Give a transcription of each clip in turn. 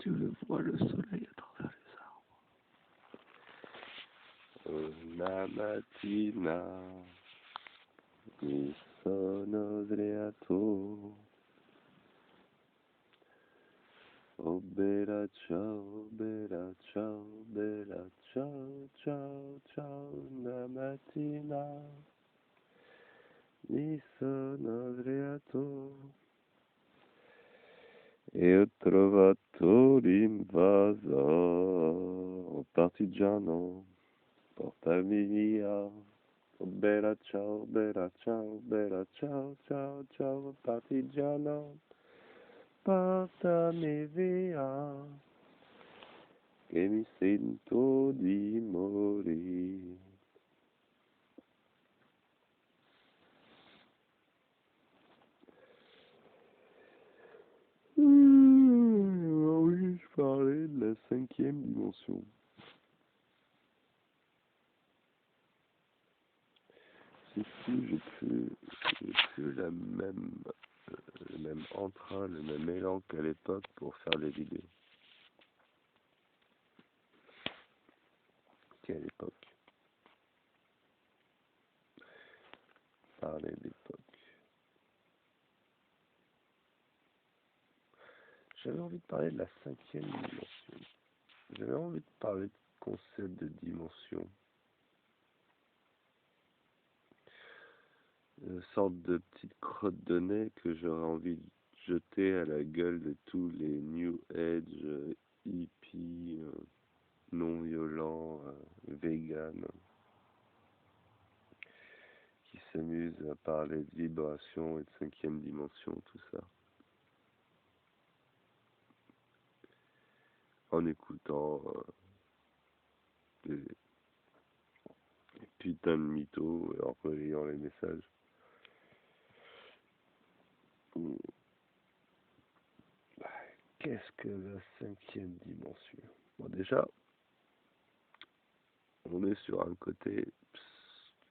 tu le vois le soleil à travers les arbres. Una mattina mi sono sdraiato. Oh bella ciao, ciao, ciao, ciao, una mattina mi sono sdraiato e ho trovato l'invaso, partigiano, portami via. Oh bella ciao, ciao, ciao, partigiano, portami via, che mi sento di morire. Oui, je parlais de la 5e dimension. Ici, j'ai plus le même entrain, le même élan qu'à l'époque pour faire des vidéos. Qu'à l'époque. Parler d'époque. J'avais envie de parler de la 5e dimension. J'avais envie de parler de concept de dimension. Une sorte de petite crotte de nez que j'aurais envie de jeter à la gueule de tous les New Age, hippies, non violents, vegan, qui s'amusent à parler de vibration et de 5e dimension, tout ça. En écoutant des putains de mythos et en relayant les messages. Qu'est-ce que la 5e dimension? Bon, déjà, on est sur un côté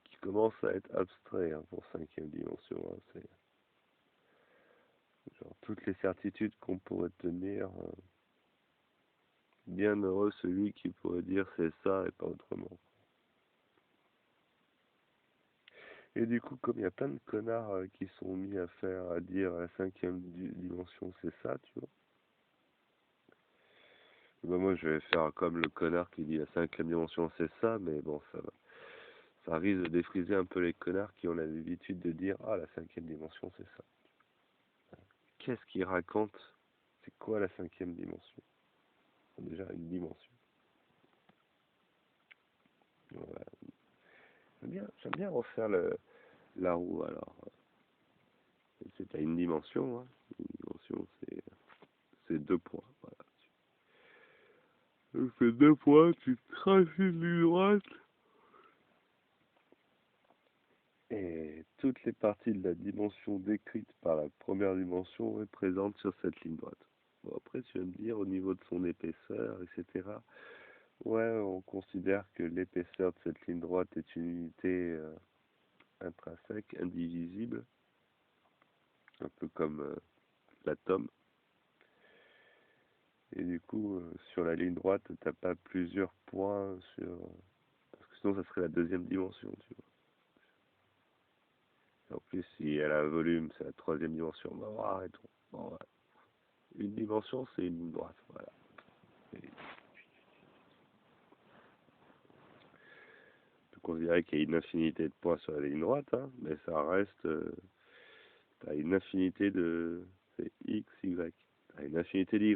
qui commence à être abstrait pour 5e dimension. C'est genre toutes les certitudes qu'on pourrait tenir. Bien heureux celui qui pourrait dire c'est ça et pas autrement. Et du coup, comme il y a plein de connards qui sont mis à dire la 5e dimension c'est ça, tu vois. Ben moi, je vais faire comme le connard qui dit la 5e dimension c'est ça, mais bon, ça risque de défriser un peu les connards qui ont l'habitude de dire ah la 5e dimension c'est ça. Qu'est-ce qu'ils racontent? C'est quoi la 5e dimension? Déjà une dimension. Voilà. J'aime bien refaire la roue alors. C'est à une dimension, hein. Une dimension c'est 2 points. Voilà. Tu fais 2 points, tu traces une ligne droite. Et toutes les parties de la dimension décrite par la première dimension est présente sur cette ligne droite. Bon, après, tu vas me dire, au niveau de son épaisseur, etc. Ouais, on considère que l'épaisseur de cette ligne droite est une unité intrinsèque, indivisible, un peu comme l'atome. Et du coup, sur la ligne droite, t'as pas plusieurs points parce que sinon, ça serait la 2e dimension, tu vois. En plus, si elle a un volume, c'est la 3e dimension. Bon, arrêtons. Bon, ouais. Une dimension, c'est une ligne droite. Voilà. On peut considérer qu'il y a une infinité de points sur la ligne droite, hein, mais ça reste. T'as une infinité de. C'est x, y. T'as une infinité d'y,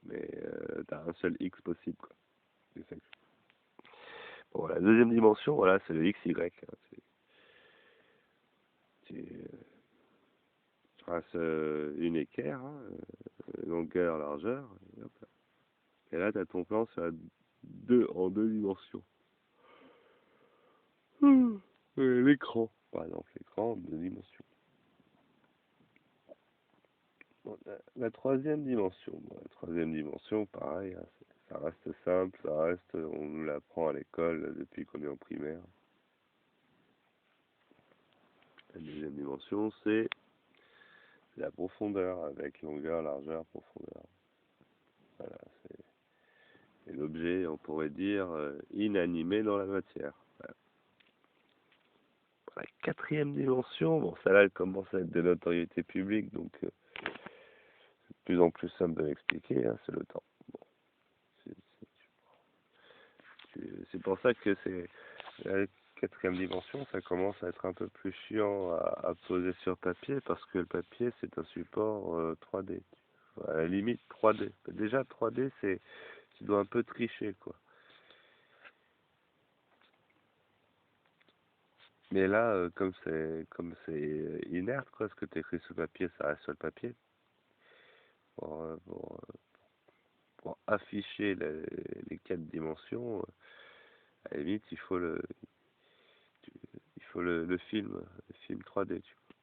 mais t'as un seul x possible, quoi. C'est ça. Bon, la 2e dimension, voilà, c'est le x, y. Hein, tu traces une équerre, hein, longueur, largeur, et hop là. Et là, tu as ton plan sur en 2 dimensions. L'écran, par exemple, l'écran en 2 dimensions. Bon, la 3e dimension, pareil, hein, ça reste simple, on nous l'apprend à l'école depuis qu'on est en primaire. La 2e dimension, c'est la profondeur, avec longueur, largeur, profondeur. Voilà, objet, on pourrait dire, inanimé dans la matière. Voilà. La quatrième dimension, bon, ça là, elle commence à être de notoriété publique, donc c'est de plus en plus simple de l'expliquer, hein, c'est le temps. Bon, c'est pour ça que c'est la quatrième dimension, ça commence à être un peu plus chiant à poser sur papier, parce que le papier, c'est un support 3D. À la limite 3D. Déjà 3D, tu dois un peu tricher, quoi. Mais là, comme c'est inerte, quoi, ce que tu écris sur le papier, ça reste sur le papier. Pour, euh, pour, euh, pour afficher les quatre dimensions, à la limite, il faut le film 3D, tu vois.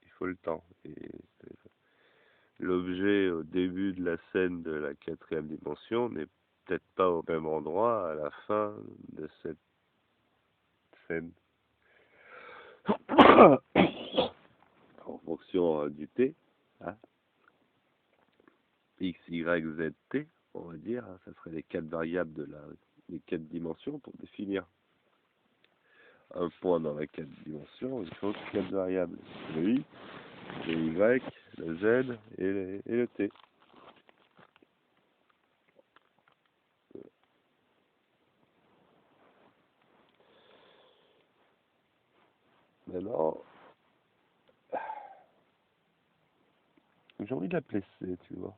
Il faut le temps. Et l'objet au début de la scène de la quatrième dimension n'est peut-être pas au même endroit à la fin de cette scène. En fonction du T, hein, X, Y, Z, T, on va dire, hein, ça serait les quatre variables des quatre dimensions pour définir un point dans la quatre dimensions. Il faut quatre variables, le X, le Y, le Z et le T. Maintenant, j'ai envie de l'appeler C, tu vois.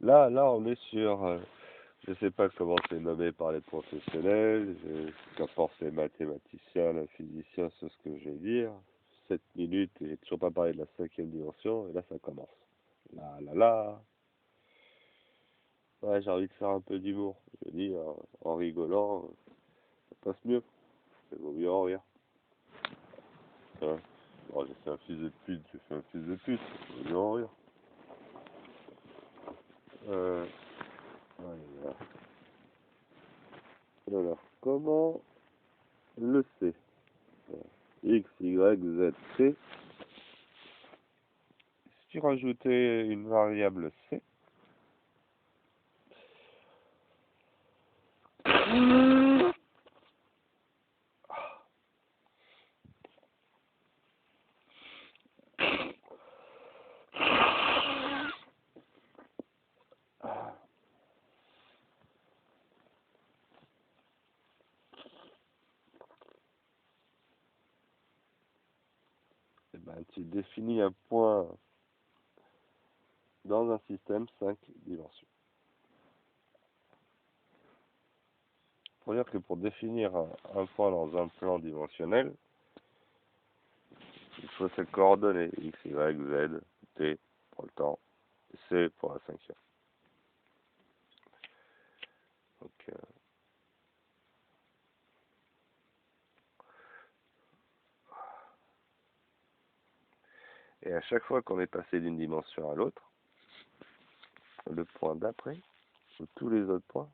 Là, on est sur, je sais pas comment c'est nommé par les professionnels, qu'importe les mathématiciens, les physiciens, c'est ce que je vais dire. 7 minutes et toujours pas parlé de la cinquième dimension, et là ça commence. Là, là, là. Ouais, j'ai envie de faire un peu d'humour. Je dis, en rigolant, ça passe mieux. Ça vaut mieux en rire. Hein. Bon, j'ai fait un fils de pute, ça vaut mieux en rire. Voilà. Alors, comment le C? X, Y, Z, T. Si tu rajoutais une variable C, eh ben, tu définis un point dans un système 5 dimensions. Pour dire que pour définir un point dans un plan dimensionnel, il faut ses coordonnées X, Y, Z, T pour le temps, C pour la cinquième. Donc, et à chaque fois qu'on est passé d'une dimension à l'autre, le point d'après, ou tous les autres points,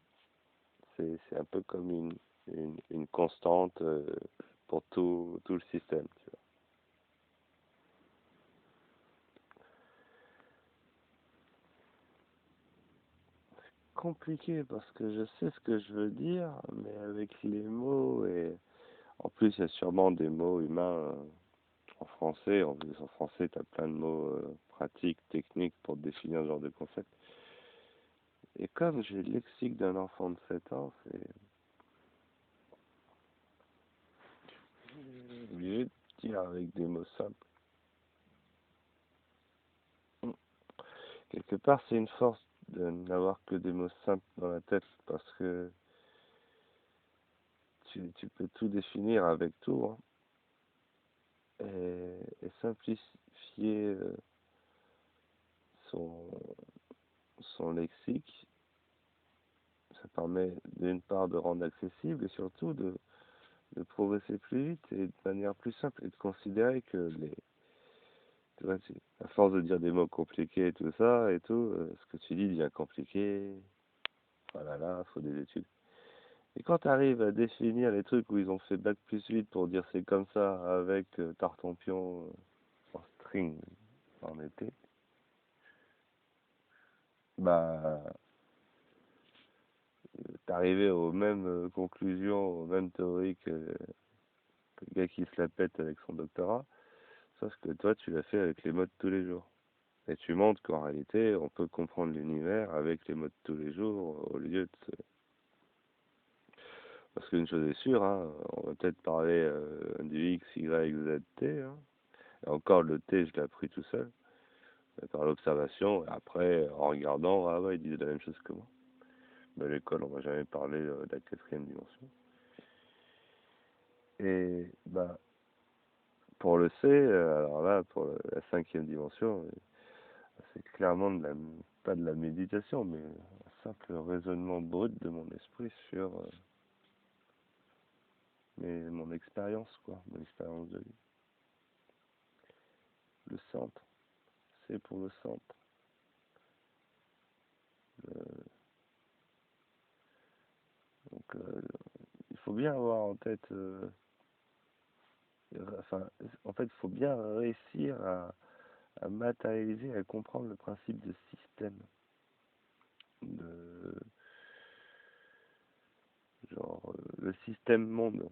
c'est un peu comme une constante pour tout le système. Tu vois. Compliqué parce que je sais ce que je veux dire, mais avec les mots et en plus il y a sûrement des mots humains en français. En plus en français, tu as plein de mots pratiques, techniques pour définir ce genre de concept. Et comme j'ai le lexique d'un enfant de 7 ans, c'est obligé de dire avec des mots simples. Quelque part, c'est une force de n'avoir que des mots simples dans la tête parce que tu peux tout définir avec tout, hein, et simplifier son, son lexique, ça permet d'une part de rendre accessible et surtout de progresser plus vite et de manière plus simple et de considérer que tu vois, à force de dire des mots compliqués et tout ça et tout, ce que tu dis devient compliqué, voilà là, faut des études. Et quand tu arrives à définir les trucs où ils ont fait bac+8 pour dire c'est comme ça avec tartempion en string en été, bah t'arrivais aux mêmes conclusions, aux mêmes théories que le gars qui se la pète avec son doctorat, sauf que toi, tu l'as fait avec les mots de tous les jours. Et tu montres qu'en réalité, on peut comprendre l'univers avec les mots de tous les jours, au lieu de se... Parce qu'une chose est sûre, hein, on va peut-être parler du X, Y, Z, T, hein. Et encore, le T, je l'ai appris tout seul, par l'observation, et après, en regardant, ah ouais, ils disent la même chose que moi. Mais à l'école, on m'a jamais parlé de la quatrième dimension. Et bah, pour le C, alors là, pour la cinquième dimension, c'est clairement pas de la méditation, mais un simple raisonnement brut de mon esprit sur mon expérience, quoi, mon expérience de vie. Le centre, c'est pour le centre. Euh, donc, il faut bien avoir en tête, enfin, en fait, il faut bien réussir à matérialiser, à comprendre le principe de système. De, genre, le système monde.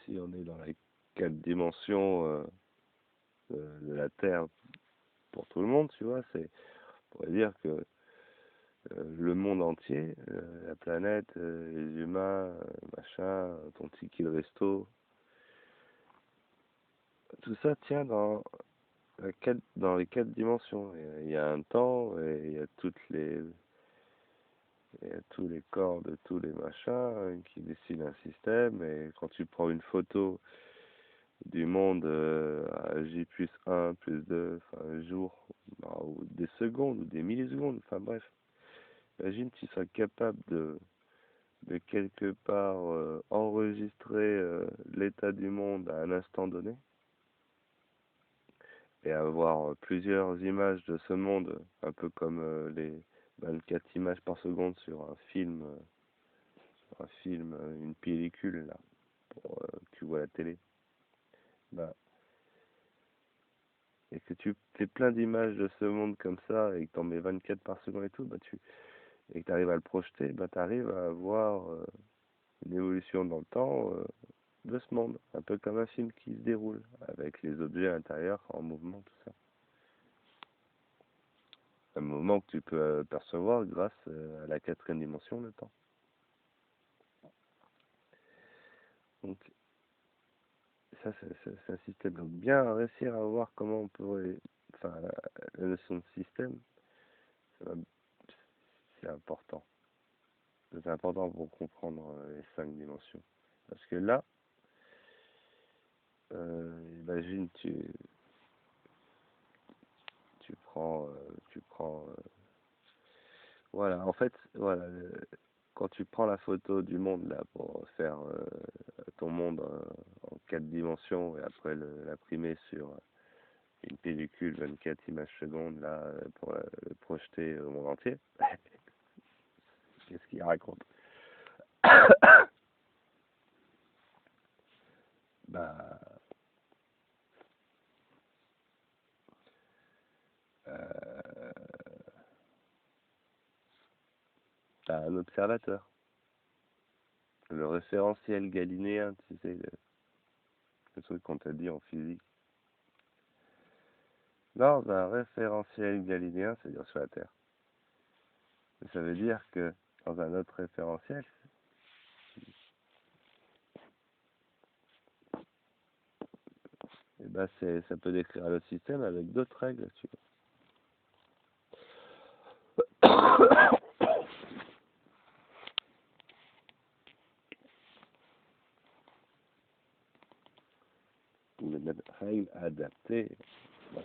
Si on est dans les quatre dimensions de la Terre pour tout le monde, tu vois, on pourrait dire que le monde entier, la planète, les humains, machin, ton ticket de resto, tout ça tient dans les quatre dimensions. Il y a un temps et il y a tous les corps de tous les machins qui dessinent un système. Et quand tu prends une photo du monde à J plus 1, plus 2, enfin un jour, ou des secondes, ou des millisecondes, enfin bref. Imagine tu serais capable de quelque part enregistrer l'état du monde à un instant donné et avoir plusieurs images de ce monde, un peu comme les 24 images par seconde sur une pellicule là, que tu vois à la télé. Bah, et que tu fais plein d'images de ce monde comme ça et que t'en mets 24 par seconde et tout, et que tu arrives à le projeter, tu arrives à avoir une évolution dans le temps de ce monde, un peu comme un film qui se déroule, avec les objets à l'intérieur en mouvement, tout ça. Un mouvement que tu peux percevoir grâce à la quatrième dimension, le temps. Donc, ça, c'est un système. Donc, bien réussir à voir comment on pourrait... Enfin, la notion de système, c'est important. C'est important pour comprendre les cinq dimensions. Parce que là, imagine, tu prends voilà, en fait, voilà, quand tu prends la photo du monde là pour faire ton monde en quatre dimensions et après l'imprimer sur une pellicule 24 images secondes là pour le projeter au monde entier, qu'est-ce qu'il raconte? Bah, euh, t'as un observateur, le référentiel galiléen, tu sais, le truc qu'on t'a dit en physique. Dans un référentiel galiléen, c'est-à-dire sur la Terre. Et ça veut dire que dans un autre référentiel, et ben ça peut décrire le système avec d'autres règles, tu vois. Ou des règles adaptées. Ouais.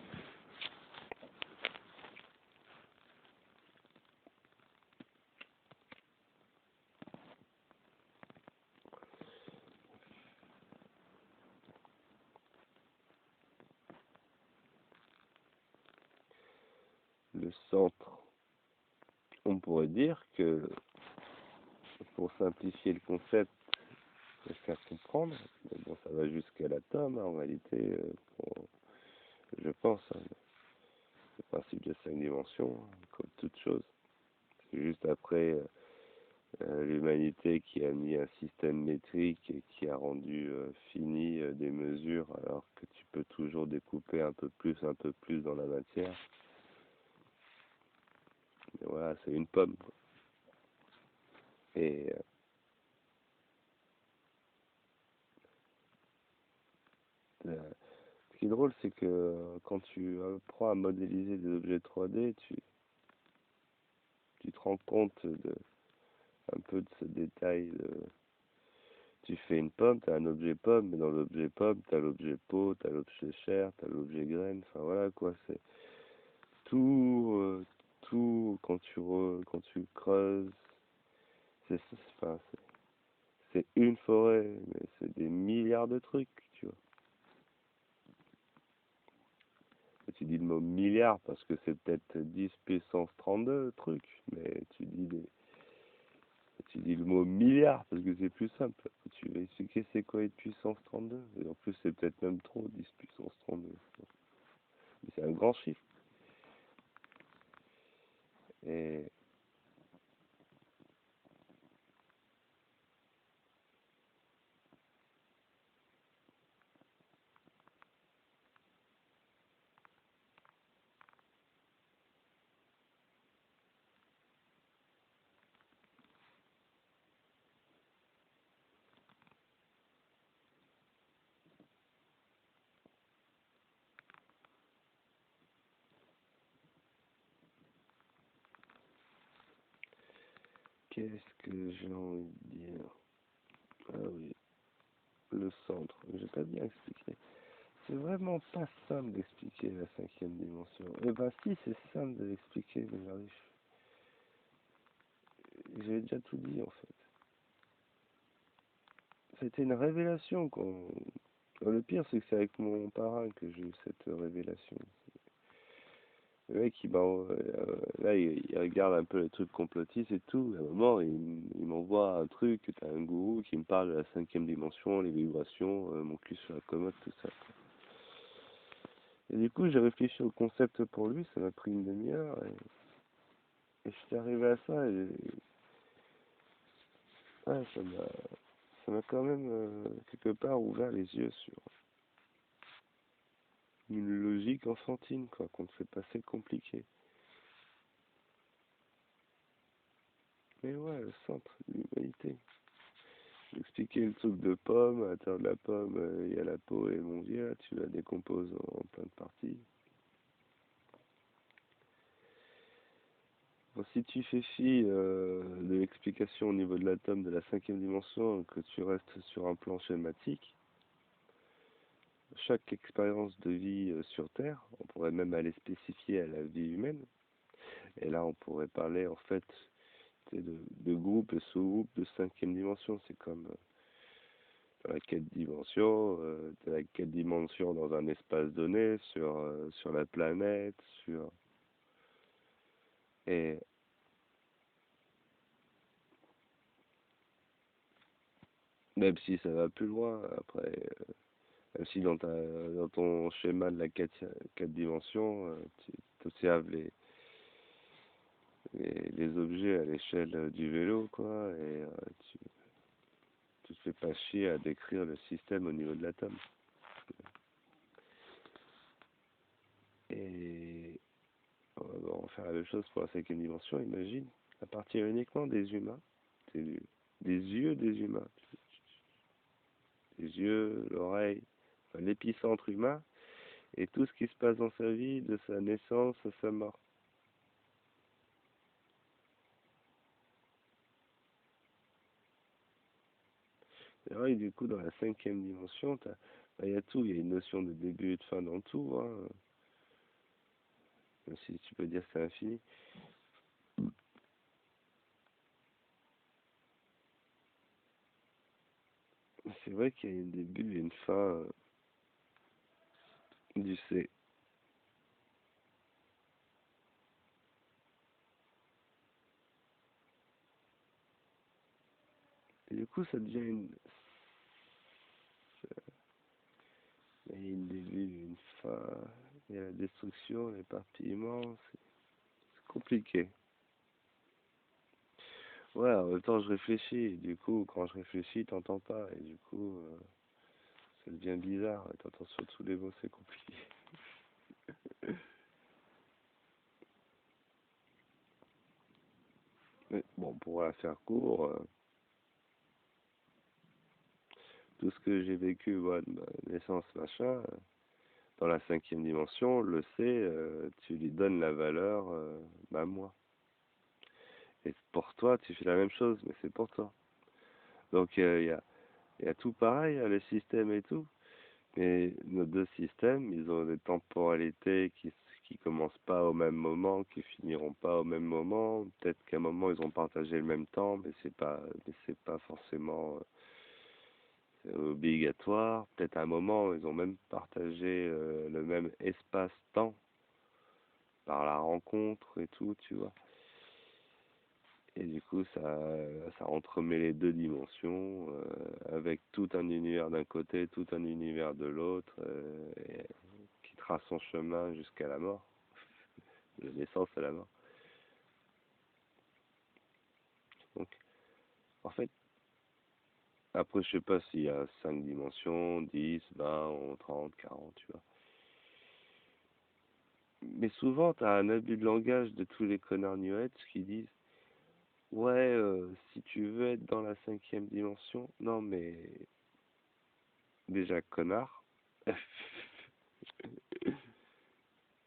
Le centre, on pourrait dire que, pour simplifier le concept et faire comprendre, mais bon, ça va jusqu'à l'atome, hein, en réalité, je pense, hein, le principe de cinq dimensions, hein, comme toute chose. C'est juste après, l'humanité qui a mis un système métrique et qui a rendu fini des mesures alors que tu peux toujours découper un peu plus dans la matière. Et voilà, c'est une pomme, quoi. Et ce qui est drôle, c'est que quand tu apprends à modéliser des objets 3D, tu te rends compte un peu de ce détail. Tu fais une pomme, tu as un objet pomme, mais dans l'objet pomme, tu as l'objet peau, tu as l'objet chair, tu as l'objet graine, enfin voilà quoi, c'est tout, quand tu creuses, enfin, c'est une forêt, mais c'est des milliards de trucs, tu vois. Et tu dis le mot milliard parce que c'est peut-être 10 puissance 32 trucs, mais tu dis le mot milliard parce que c'est plus simple. Tu vas expliquer c'est quoi une puissance 32. Et en plus, c'est peut-être même trop, 10 puissance 32. Mais c'est un grand chiffre. Et qu'est-ce que j'ai envie de dire? Ah oui, le centre. J'ai pas bien expliqué. C'est vraiment pas simple d'expliquer la cinquième dimension. Eh ben si, c'est simple de l'expliquer, mais j'ai déjà tout dit en fait. C'était une révélation qu'on... Le pire, c'est que c'est avec mon parrain que j'ai eu cette révélation. Le mec, là, il regarde un peu les trucs complotistes et tout. Et à un moment, il m'envoie un truc, t'as un gourou qui me parle de la cinquième dimension, les vibrations, mon cul sur la commode, tout ça, quoi. Et du coup, j'ai réfléchi au concept pour lui, ça m'a pris une demi-heure. Et je suis arrivé à ça et ouais, ça m'a quand même quelque part ouvert les yeux sur une logique enfantine, quoi, qu'on ne fait pas assez compliqué. Mais ouais, le centre de l'humanité. Expliquer le truc de pomme, à l'intérieur de la pomme, il y a la peau et mon dieu, tu la décomposes en plein de parties. Bon, si tu fais fi de l'explication au niveau de l'atome de la cinquième dimension, que tu restes sur un plan schématique, chaque expérience de vie sur Terre, on pourrait même aller spécifier à la vie humaine, et là on pourrait parler en fait de groupes et sous-groupes de cinquième dimension, c'est comme dans la quête dimension, la quête dimension dans un espace donné, sur la planète, et même si ça va plus loin, après, même si dans ton schéma de la quatre dimensions, tu observes les objets à l'échelle du vélo, quoi, et tu te fais pas chier à décrire le système au niveau de l'atome. Et on va faire la même chose pour la cinquième dimension, imagine, à partir uniquement des humains, des, des yeux des humains, les yeux, l'oreille, enfin, l'épicentre humain, et tout ce qui se passe dans sa vie, de sa naissance à sa mort. Et ouais, du coup, dans la cinquième dimension, il y a tout, il y a une notion de début et de fin dans tout, hein. Même si tu peux dire que c'est infini. C'est vrai qu'il y a un début et une fin du C. Et du coup, ça devient il y a une début, une fin, il y a la destruction, l'éparpillement, c'est compliqué. Ouais, en même temps, je réfléchis. Du coup, quand je réfléchis, t'entends pas. Et du coup, ça devient bizarre. Et t'entends surtout les mots, c'est compliqué. Mais bon, pour la faire court, tout ce que j'ai vécu, moi, de ma naissance, machin, dans la cinquième dimension, le C, tu lui donnes la valeur, moi. Et pour toi, tu fais la même chose, mais c'est pour toi. Donc, il y a tout pareil, hein, le système et tout. Mais nos deux systèmes, ils ont des temporalités qui commencent pas au même moment, qui finiront pas au même moment. Peut-être qu'à un moment, ils ont partagé le même temps, mais c'est pas forcément obligatoire. Peut-être à un moment, ils ont même partagé le même espace-temps par la rencontre et tout, tu vois. Et du coup, ça entremêle les deux dimensions, avec tout un univers d'un côté, tout un univers de l'autre, et qui trace son chemin jusqu'à la mort, de la naissance à la mort. Donc, en fait, après, je sais pas s'il y a 5 dimensions, 10, 20, 30, 40, tu vois. Mais souvent, t'as un abus de langage de tous les connards New Age qui disent, ouais, si tu veux être dans la cinquième dimension, non mais déjà connard.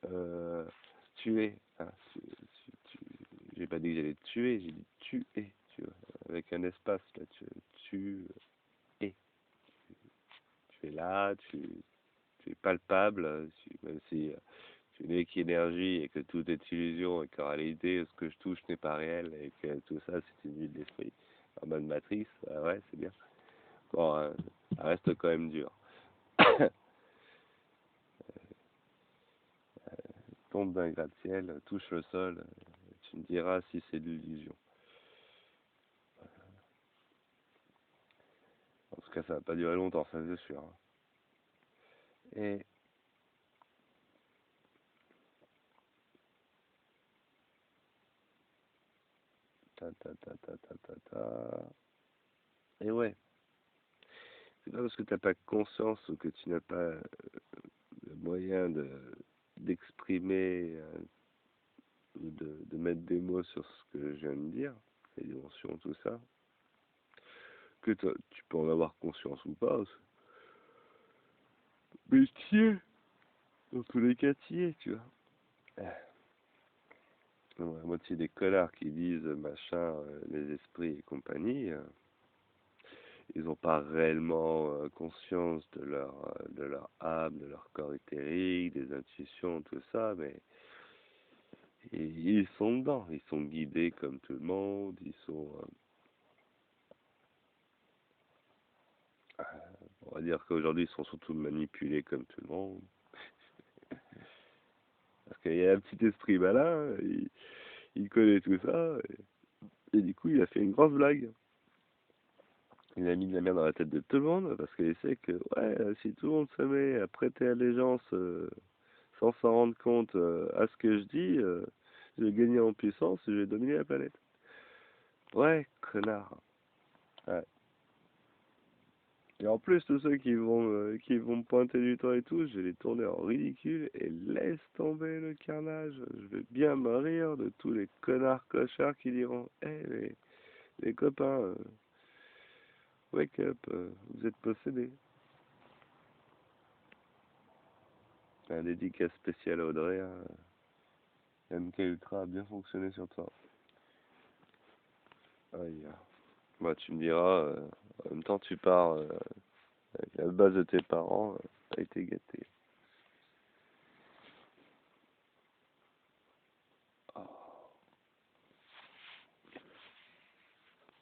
euh, tuer. Ah, j'ai pas dit que j'allais te tuer, j'ai dit tuer, tu vois, avec un espace là, tu es. Tu es là, tu es palpable, même si tu n'es qu'énergie et que tout est illusion et qu'en réalité ce que je touche n'est pas réel et que tout ça c'est une vue d'esprit en mode matrice, ouais, c'est bien. Bon, ça reste quand même dur. Tombe d'un gratte-ciel, touche le sol, tu me diras si c'est de l'illusion. En tout cas, ça va pas durer longtemps, ça c'est sûr, hein. Et ta. Et ouais, c'est pas parce que t'as pas conscience ou que tu n'as pas le moyen d'exprimer ou de mettre des mots sur ce que je viens de dire, les dimensions, tout ça, que toi, tu peux en avoir conscience ou pas. Mais t'y es, dans tous les cas, t'y es, tu vois. Donc, la moitié des connards qui disent machin, les esprits et compagnie, ils n'ont pas réellement conscience de leur âme, de leur corps éthérique, des intuitions, tout ça, mais ils sont dedans, ils sont guidés comme tout le monde, euh, on va dire qu'aujourd'hui ils sont surtout manipulés comme tout le monde, parce qu'il y a un petit esprit malin, il connaît tout ça, et du coup il a fait une grosse blague. Il a mis de la merde dans la tête de tout le monde, parce qu'il sait que, ouais, si tout le monde se met à prêter allégeance sans s'en rendre compte à ce que je dis, je vais gagner en puissance et je vais dominer la planète. Ouais, connard. Ouais. Et en plus, tous ceux qui vont me pointer du doigt et tout, je vais les tourner en ridicule et laisse tomber le carnage. Je vais bien me rire de tous les connards clochards qui diront, les copains, wake up, vous êtes possédés. Un dédicace spécial à Audrey, hein. MK Ultra a bien fonctionné sur toi. Aïe. Bah, tu me diras, en même temps, tu pars avec la base de tes parents, t'as été gâté.